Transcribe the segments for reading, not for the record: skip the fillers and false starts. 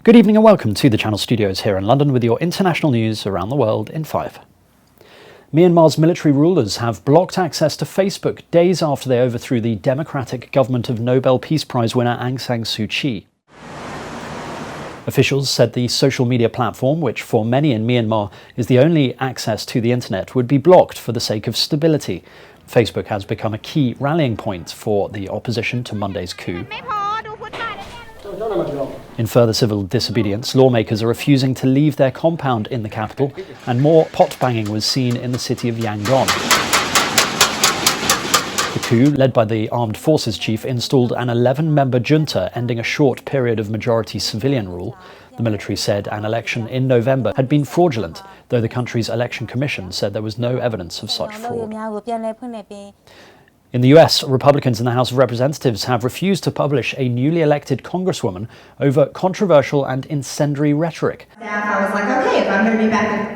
Good evening and welcome to the Channel Studios here in London with your international news around the world in 5. Myanmar's military rulers have blocked access to Facebook days after they overthrew the democratic government of Nobel Peace Prize winner Aung San Suu Kyi. Officials said the social media platform, which for many in Myanmar is the only access to the internet, would be blocked for the sake of stability. Facebook has become a key rallying point for the opposition to Monday's coup. In further civil disobedience, lawmakers are refusing to leave their compound in the capital, and more pot-banging was seen in the city of Yangon. The coup, led by the armed forces chief, installed an 11-member junta, ending a short period of majority civilian rule. The military said an election in November had been fraudulent, though the country's election commission said there was no evidence of such fraud. In the US, Republicans in the House of Representatives have refused to publish a newly elected congresswoman over controversial and incendiary rhetoric.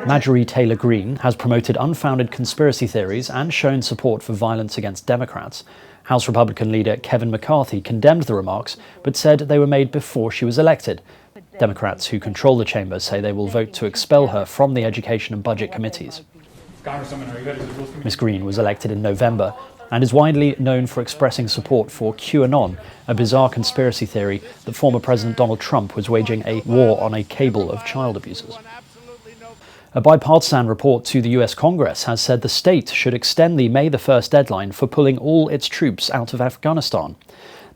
Marjorie Taylor Greene has promoted unfounded conspiracy theories and shown support for violence against Democrats. House Republican leader Kevin McCarthy condemned the remarks, but said they were made before she was elected. Democrats who control the chamber say they will vote to expel her from the Education and Budget committees. Ms. Greene was elected in November and is widely known for expressing support for QAnon, a bizarre conspiracy theory that former President Donald Trump was waging a war on a cabal of child abusers. A bipartisan report to the US Congress has said the state should extend the May the 1st deadline for pulling all its troops out of Afghanistan.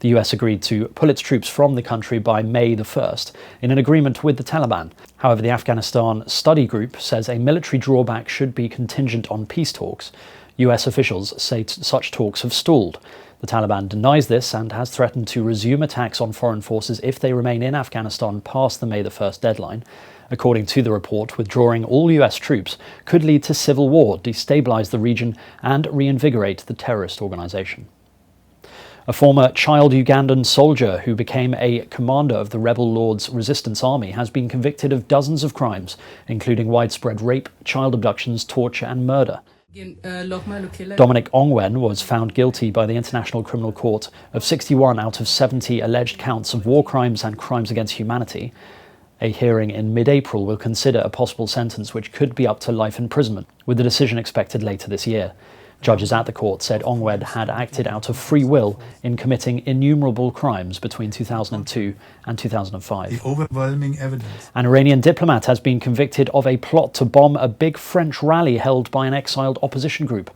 The US agreed to pull its troops from the country by May the 1st in an agreement with the Taliban. However, the Afghanistan Study Group says a military drawback should be contingent on peace talks. US officials say such talks have stalled. The Taliban denies this and has threatened to resume attacks on foreign forces if they remain in Afghanistan past the May the 1st deadline. According to the report, withdrawing all US troops could lead to civil war, destabilize the region, and reinvigorate the terrorist organization. A former child Ugandan soldier who became a commander of the rebel Lord's Resistance Army has been convicted of dozens of crimes, including widespread rape, child abductions, torture, and murder. Dominic Ongwen was found guilty by the International Criminal Court of 61 out of 70 alleged counts of war crimes and crimes against humanity. A hearing in mid-April will consider a possible sentence which could be up to life imprisonment, with the decision expected later this year. Judges at the court said Ongwen had acted out of free will in committing innumerable crimes between 2002 and 2005. The overwhelming evidence. An Iranian diplomat has been convicted of a plot to bomb a big French rally held by an exiled opposition group.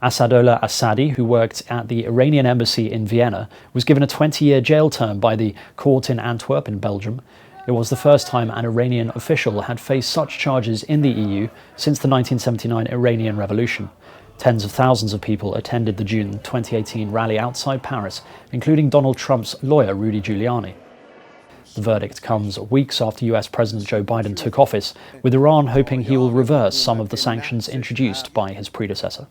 Asadollah Assadi, who worked at the Iranian embassy in Vienna, was given a 20-year jail term by the court in Antwerp in Belgium. It was the first time an Iranian official had faced such charges in the EU since the 1979 Iranian Revolution. Tens of thousands of people attended the June 2018 rally outside Paris, including Donald Trump's lawyer Rudy Giuliani. The verdict comes weeks after US President Joe Biden took office, with Iran hoping he will reverse some of the sanctions introduced by his predecessor.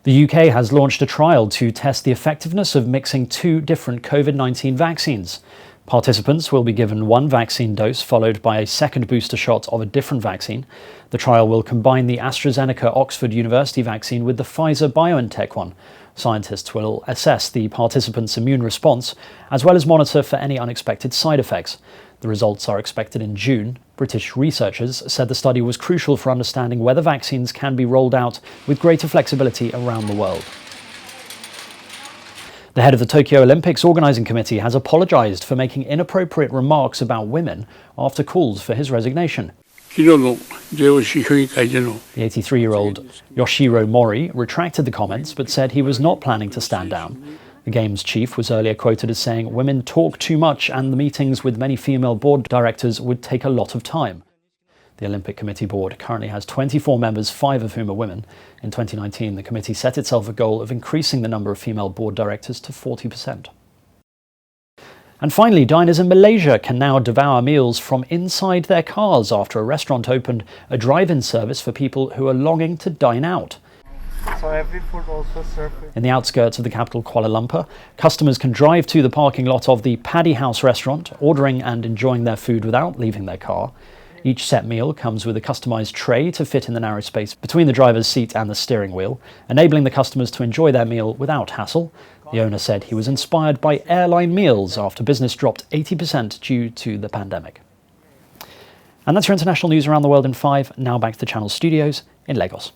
The UK has launched a trial to test the effectiveness of mixing two different COVID-19 vaccines. Participants will be given one vaccine dose followed by a second booster shot of a different vaccine. The trial will combine the AstraZeneca Oxford University vaccine with the Pfizer-BioNTech one. Scientists will assess the participants' immune response, as well as monitor for any unexpected side effects. The results are expected in June. British researchers said the study was crucial for understanding whether vaccines can be rolled out with greater flexibility around the world. The head of the Tokyo Olympics Organising Committee has apologised for making inappropriate remarks about women after calls for his resignation. The 83-year-old Yoshiro Mori retracted the comments but said he was not planning to stand down. The Games chief was earlier quoted as saying women talk too much and the meetings with many female board directors would take a lot of time. The Olympic Committee board currently has 24 members, 5 of whom are women. In 2019, the committee set itself a goal of increasing the number of female board directors to 40%. And finally, diners in Malaysia can now devour meals from inside their cars after a restaurant opened a drive-in service for people who are longing to dine out. So every food also served. In the outskirts of the capital Kuala Lumpur, customers can drive to the parking lot of the Paddy House restaurant, ordering and enjoying their food without leaving their car. Each set meal comes with a customised tray to fit in the narrow space between the driver's seat and the steering wheel, enabling the customers to enjoy their meal without hassle. The owner said he was inspired by airline meals after business dropped 80% due to the pandemic. And that's your international news around the world in 5. Now back to the Channel studios in Lagos.